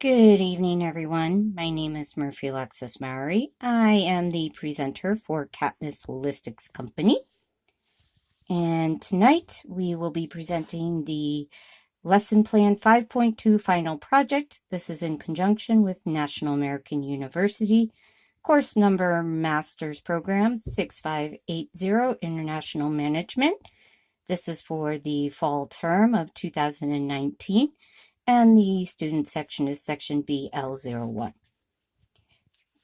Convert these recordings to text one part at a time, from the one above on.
Good evening, everyone. My name is Murphy Alexis Mowry. I am the presenter for Catmus Holistics Company. And tonight we will be presenting the Lesson Plan 5.2 Final Project. This is in conjunction with National American University, course number Master's Program 6580 International Management. This is for the fall term of 2019. And the student section is section BL01.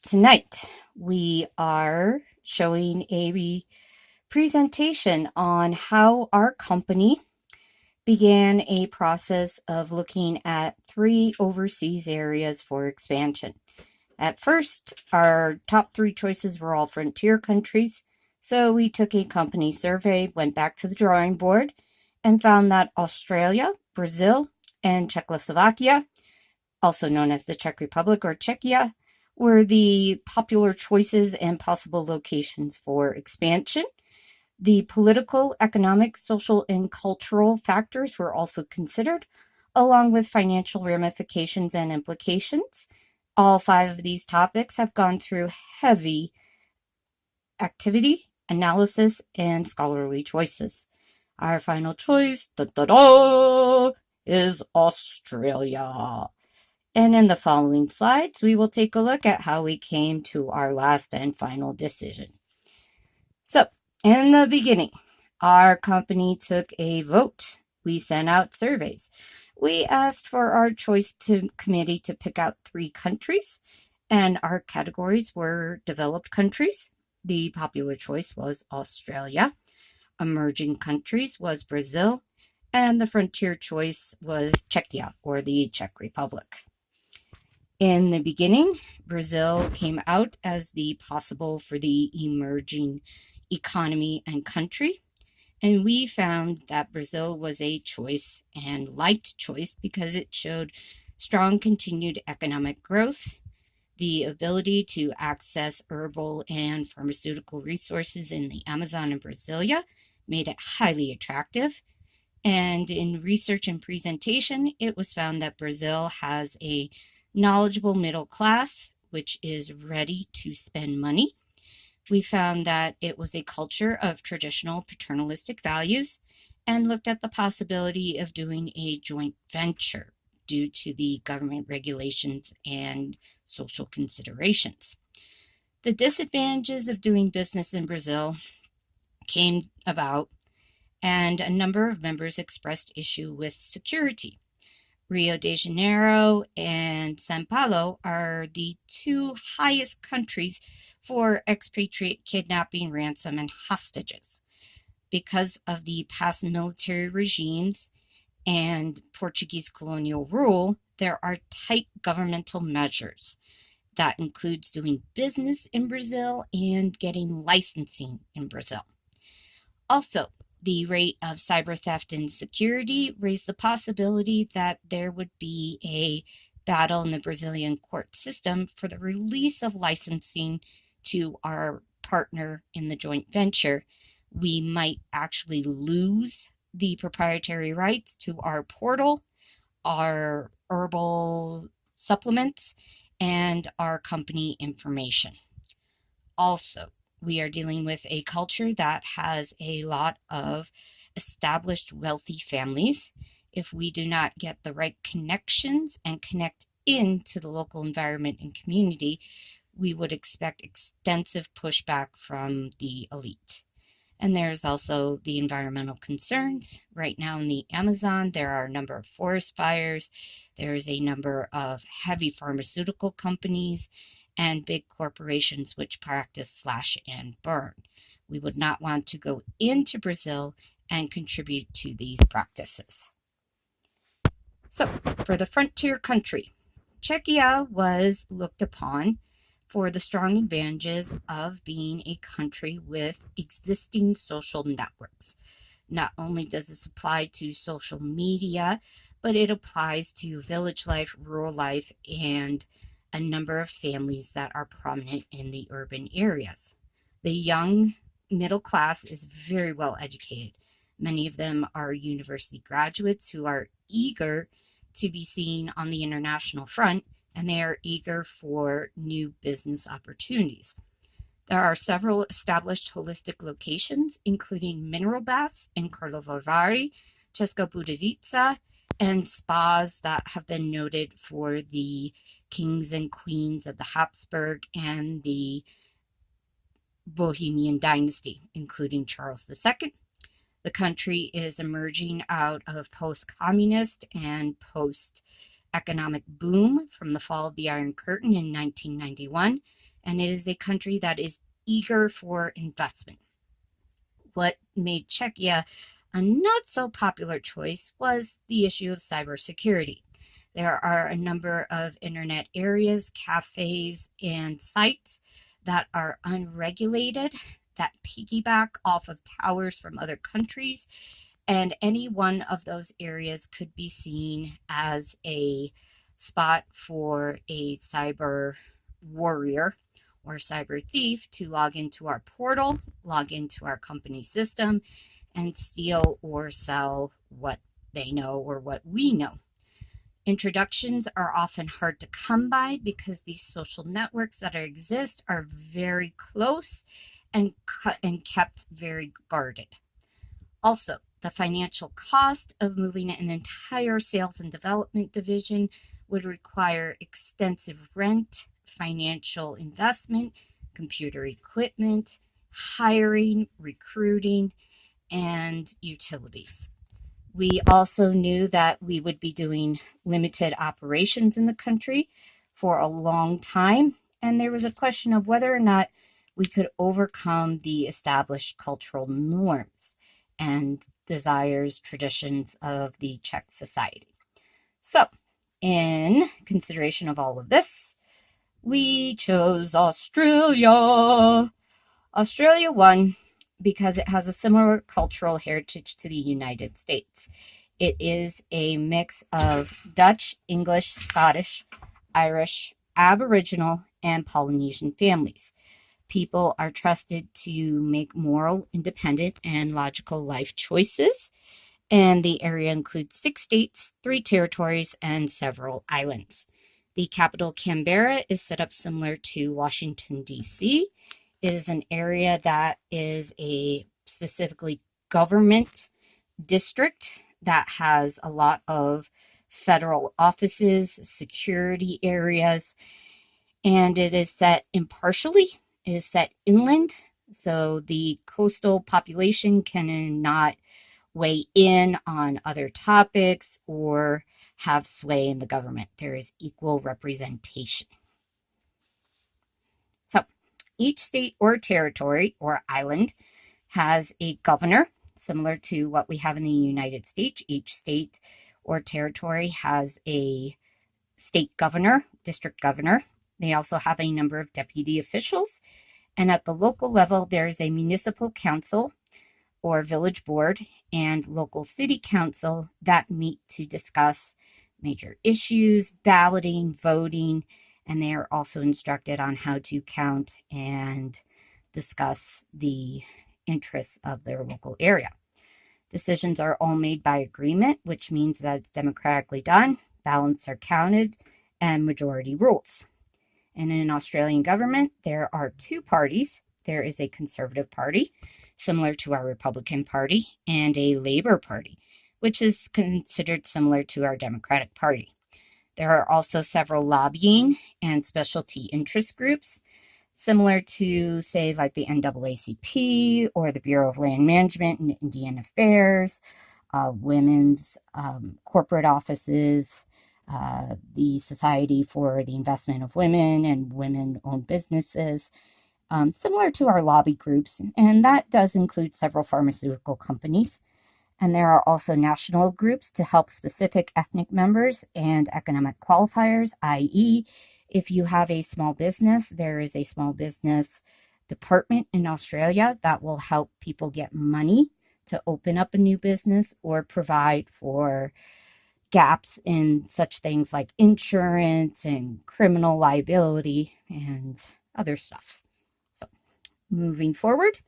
Tonight, we are showing a presentation on how our company began a process of looking at 3 overseas areas for expansion. At first, our top 3 choices were all frontier countries, so we took a company survey, went back to the drawing board, and found that Australia, Brazil, and Czechoslovakia, also known as the Czech Republic or Czechia, were the popular choices and possible locations for expansion. The political, economic, social, and cultural factors were also considered, along with financial ramifications and implications. All 5 of these topics have gone through heavy activity, analysis, and scholarly choices. Our final choice, is Australia. And in the following slides, we will take a look at how we came to our last and final decision. So, in the beginning, our company took a vote. We sent out surveys. We asked for our choice committee to pick out 3 countries, and our categories were developed countries. The popular choice was Australia. Emerging countries was Brazil, and the frontier choice was Czechia, or the Czech Republic. In the beginning, Brazil came out as the possible for the emerging economy and country, and we found that Brazil was a choice and liked choice because it showed strong continued economic growth, the ability to access herbal and pharmaceutical resources in the Amazon and Brasilia made it highly attractive. And in research and presentation, it was found that Brazil has a knowledgeable middle class, which is ready to spend money. We found that it was a culture of traditional paternalistic values and looked at the possibility of doing a joint venture due to the government regulations and social considerations. The disadvantages of doing business in Brazil came about, and a number of members expressed issue with security. Rio de Janeiro and São Paulo are the 2 highest countries for expatriate kidnapping, ransom, and hostages. Because of the past military regimes and Portuguese colonial rule, there are tight governmental measures. That includes doing business in Brazil and getting licensing in Brazil. Also, the rate of cyber theft and security raised the possibility that there would be a battle in the Brazilian court system for the release of licensing to our partner in the joint venture. We might actually lose the proprietary rights to our portal, our herbal supplements, and our company information. Also, we are dealing with a culture that has a lot of established wealthy families. If we do not get the right connections and connect into the local environment and community, we would expect extensive pushback from the elite. And there's also the environmental concerns. Right now in the Amazon, there are a number of forest fires. There's a number of heavy pharmaceutical companies and big corporations which practice slash and burn. We would not want to go into Brazil and contribute to these practices. So, for the frontier country, Czechia was looked upon for the strong advantages of being a country with existing social networks. Not only does this apply to social media, but it applies to village life, rural life, and a number of families that are prominent in the urban areas. The young middle class is very well educated. Many of them are university graduates who are eager to be seen on the international front, and they are eager for new business opportunities. There are several established holistic locations, including mineral baths in Karlovar Vary, Česká Budovica, and spas that have been noted for the kings and queens of the Habsburg and the Bohemian dynasty, including Charles II. The country is emerging out of post-communist and post-economic boom from the fall of the Iron Curtain in 1991, and it is a country that is eager for investment. What made Czechia a not so popular choice was the issue of cybersecurity. There are a number of internet areas, cafes, and sites that are unregulated, that piggyback off of towers from other countries, and any one of those areas could be seen as a spot for a cyber warrior or cyber thief to log into our portal, log into our company system, and steal or sell what they know or what we know. Introductions are often hard to come by because these social networks that exist are very close and kept very guarded. Also, the financial cost of moving an entire sales and development division would require extensive rent, financial investment, computer equipment, hiring, recruiting, and utilities. We also knew that we would be doing limited operations in the country for a long time, and there was a question of whether or not we could overcome the established cultural norms and desires, traditions of the Czech society. So, in consideration of all of this, we chose Australia. Australia won because it has a similar cultural heritage to the United States. It is a mix of Dutch, English, Scottish, Irish, Aboriginal, and Polynesian families. People are trusted to make moral, independent, and logical life choices. And the area includes 6 states, 3 territories, and several islands. The capital, Canberra, is set up similar to Washington, D.C. It is an area that is a specifically government district that has a lot of federal offices, security areas, and it is set impartially. It is set inland, so the coastal population cannot weigh in on other topics or have sway in the government. There is equal representation. So each state or territory or island has a governor, similar to what we have in the United States. Each state or territory has a state governor, district governor. They also have a number of deputy officials. And at the local level, there is a municipal council or village board and local city council that meet to discuss major issues, balloting, voting, and they are also instructed on how to count and discuss the interests of their local area. Decisions are all made by agreement, which means that it's democratically done, ballots are counted, and majority rules. And in Australian government, there are 2 parties. There is a Conservative Party, similar to our Republican Party, and a Labour Party, which is considered similar to our Democratic Party. There are also several lobbying and specialty interest groups, similar to, say, like the NAACP or the Bureau of Land Management and Indian Affairs, women's corporate offices, the Society for the Investment of Women and women-owned businesses, similar to our lobby groups, and that does include several pharmaceutical companies. And there are also national groups to help specific ethnic members and economic qualifiers, i.e., if you have a small business, there is a small business department in Australia that will help people get money to open up a new business or provide for gaps in such things like insurance and criminal liability and other stuff. So, moving forward,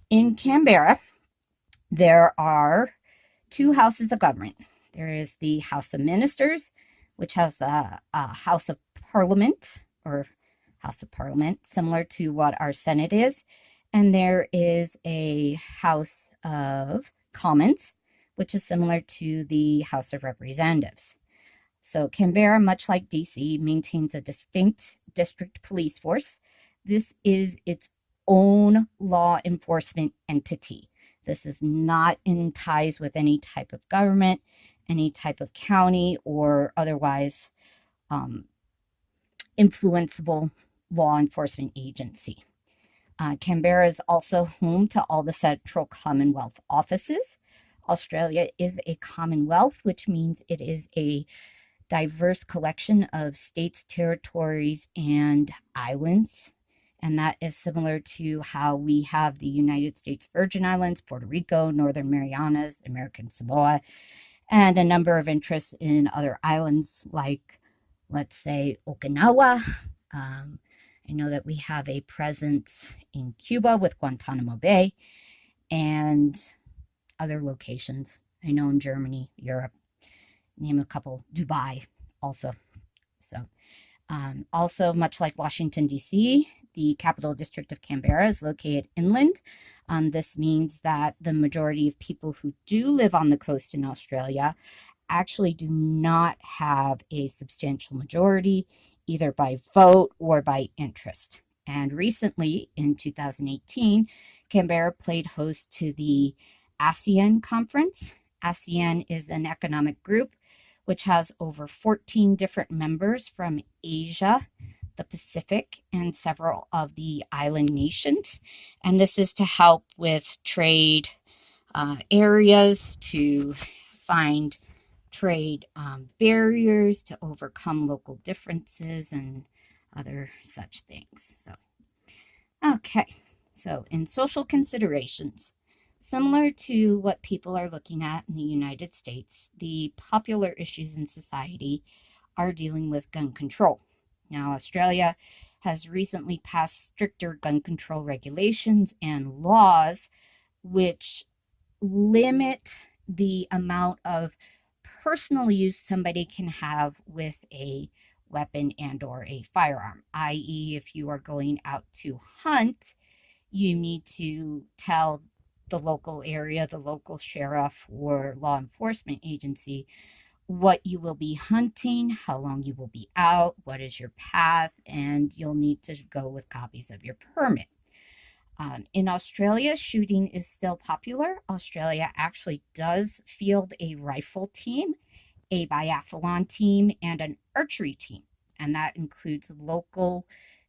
in Canberra, there are 2 houses of government. There is the House of Ministers, which has the House of Parliament, or House of Parliament, similar to what our Senate is. And there is a House of Commons, which is similar to the House of Representatives. So Canberra, much like DC, maintains a distinct district police force. This is its own law enforcement entity. This is not in ties with any type of government, any type of county, or otherwise influenceable law enforcement agency. Canberra is also home to all the Central Commonwealth offices. Australia is a Commonwealth, which means it is a diverse collection of states, territories, and islands. And that is similar to how we have the United States Virgin Islands, Puerto Rico, Northern Marianas, American Samoa, and a number of interests in other islands like, let's say, Okinawa. I know that we have a presence in Cuba with Guantanamo Bay and other locations. I know in Germany, Europe, name a couple, Dubai also. So, also much like Washington, D.C., the capital district of Canberra is located inland. This means that the majority of people who do live on the coast in Australia actually do not have a substantial majority, either by vote or by interest. And recently, in 2018, Canberra played host to the ASEAN conference. ASEAN is an economic group which has over 14 different members from Asia, the Pacific, and several of the island nations. And this is to help with trade areas, to find trade barriers, to overcome local differences, and other such things. So, okay. So, in social considerations, similar to what people are looking at in the United States, the popular issues in society are dealing with gun control. Now, Australia has recently passed stricter gun control regulations and laws which limit the amount of personal use somebody can have with a weapon and or a firearm, i.e., if you are going out to hunt, you need to tell the local area, the local sheriff or law enforcement agency what you will be hunting, how long you will be out, what is your path, and you'll need to go with copies of your permit. In Australia, shooting is still popular. Australia actually does field a rifle team, a biathlon team, and an archery team. And that includes local,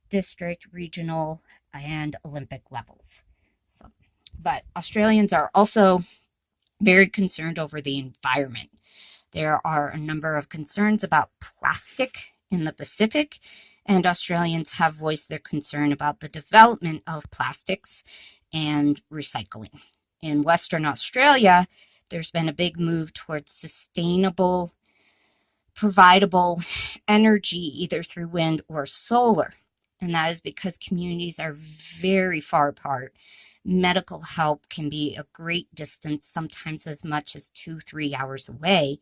district, regional, and Olympic levels. So, but Australians are also very concerned over the environment. There are a number of concerns about plastic in the Pacific, and Australians have voiced their concern about the development of plastics and recycling. In Western Australia, there's been a big move towards sustainable, providable energy, either through wind or solar. And that is because communities are very far apart. Medical help can be a great distance, sometimes as much as 2-3 hours away.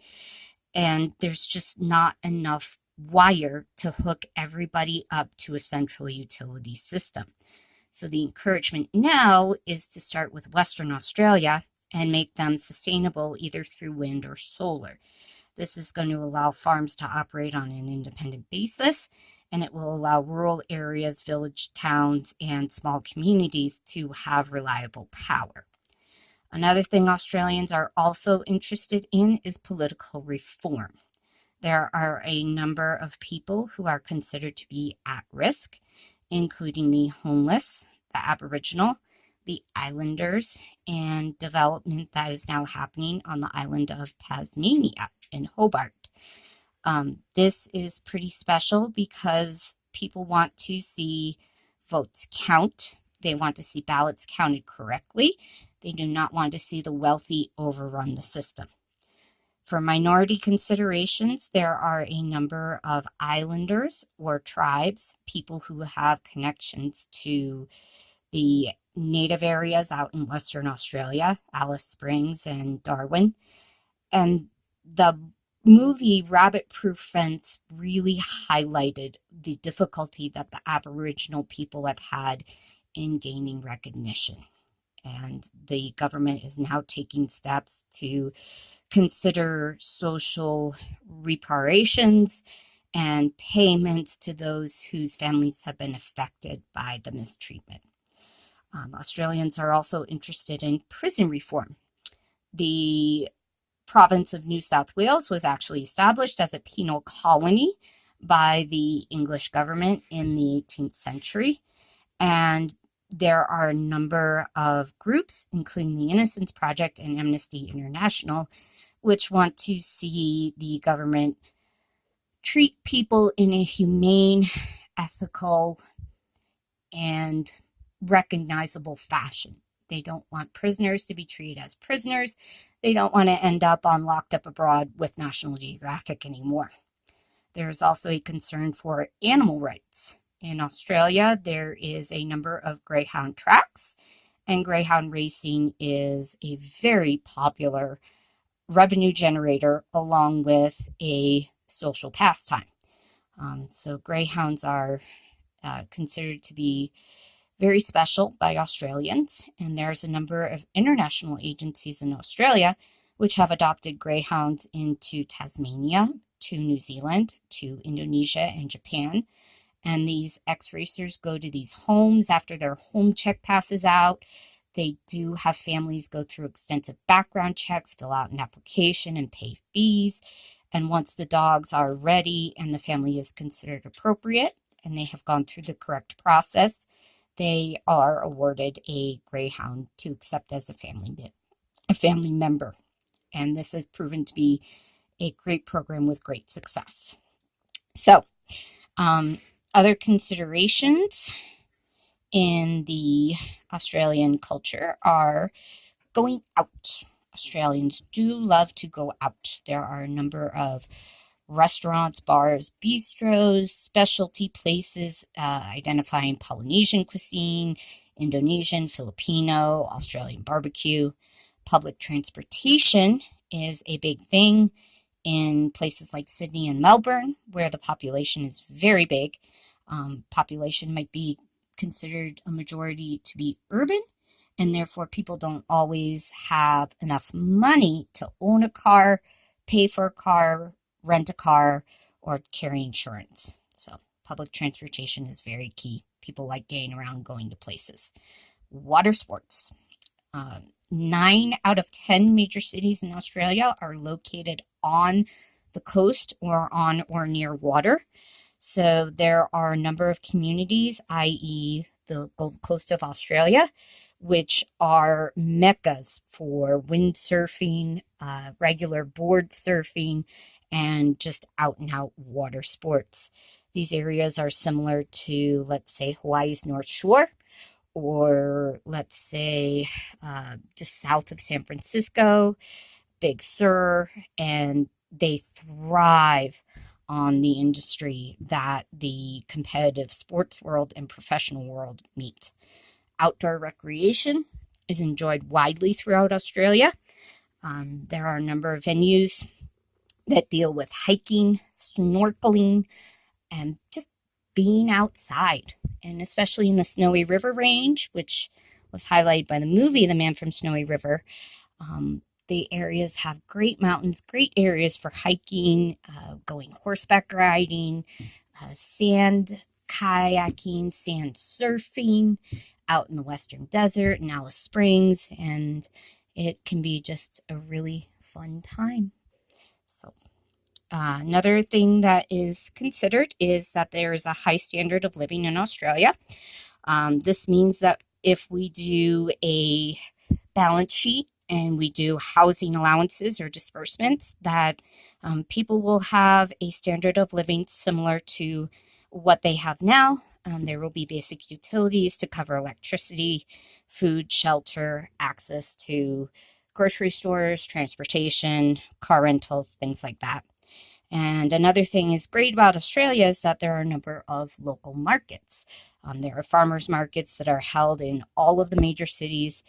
And there's just not enough wire to hook everybody up to a central utility system. So the encouragement now is to start with Western Australia and make them sustainable either through wind or solar. This is going to allow farms to operate on an independent basis, and it will allow rural areas, village towns, and small communities to have reliable power. Another thing Australians are also interested in is political reform. There are a number of people who are considered to be at risk, including the homeless, the Aboriginal, the Islanders, and development that is now happening on the island of Tasmania in Hobart. This is pretty special because people want to see votes count. They want to see ballots counted correctly. They do not want to see the wealthy overrun the system. For minority considerations, there are a number of islanders or tribes, people who have connections to the native areas out in Western Australia, Alice Springs and Darwin. And The movie Rabbit Proof Fence really highlighted the difficulty that the Aboriginal people have had in gaining recognition. And the government is now taking steps to consider social reparations and payments to those whose families have been affected by the mistreatment. Australians are also interested in prison reform. The province of New South Wales was actually established as a penal colony by the English government in the 18th century. And there are a number of groups, including the Innocence Project and Amnesty International, which want to see the government treat people in a humane, ethical, and recognizable fashion. They don't want prisoners to be treated as prisoners. They don't want to end up on Locked Up Abroad with National Geographic anymore. There's also a concern for animal rights. In Australia, there is a number of greyhound tracks, and greyhound racing is a very popular revenue generator along with a social pastime. So greyhounds are considered to be very special by Australians, and there's a number of international agencies in Australia which have adopted greyhounds into Tasmania, to New Zealand, to Indonesia, and Japan. And these ex-racers go to these homes after their home check passes out. They do have families go through extensive background checks, fill out an application, and pay fees. And once the dogs are ready and the family is considered appropriate, and they have gone through the correct process, they are awarded a greyhound to accept as a family member. And this has proven to be a great program with great success. So, other considerations in the Australian culture are going out. Australians do love to go out. There are a number of restaurants, bars, bistros, specialty places identifying Polynesian cuisine, Indonesian, Filipino, Australian barbecue. Public transportation is a big thing in places like Sydney and Melbourne, where the population is very big. Population might be considered a majority to be urban, and therefore people don't always have enough money to own a car, pay for a car, rent a car, or carry insurance. So public transportation is very key. People like getting around, going to places. Water sports. 9 out of 10 major cities in Australia are located on the coast or on or near water. So there are a number of communities, i.e. the Gold Coast of Australia, which are meccas for windsurfing, regular board surfing, and just out and out water sports. These areas are similar to, let's say, Hawaii's North Shore, or let's say just south of San Francisco, Big Sur, and they thrive on the industry that the competitive sports world and professional world meet. Outdoor recreation is enjoyed widely throughout Australia. There are a number of venues that deal with hiking, snorkeling, and just being outside. And especially in the Snowy River Range, which was highlighted by the movie The Man from Snowy River, the areas have great mountains, great areas for hiking, going horseback riding, sand kayaking, sand surfing out in the Western Desert and Alice Springs, and it can be just a really fun time. So another thing that is considered is that there is a high standard of living in Australia. This means that if we do a balance sheet and we do housing allowances or disbursements, that people will have a standard of living similar to what they have now. There will be basic utilities to cover electricity, food, shelter, access to grocery stores, transportation, car rentals, things like that. And another thing is great about Australia is that there are a number of local markets. There are farmers markets that are held in all of the major cities,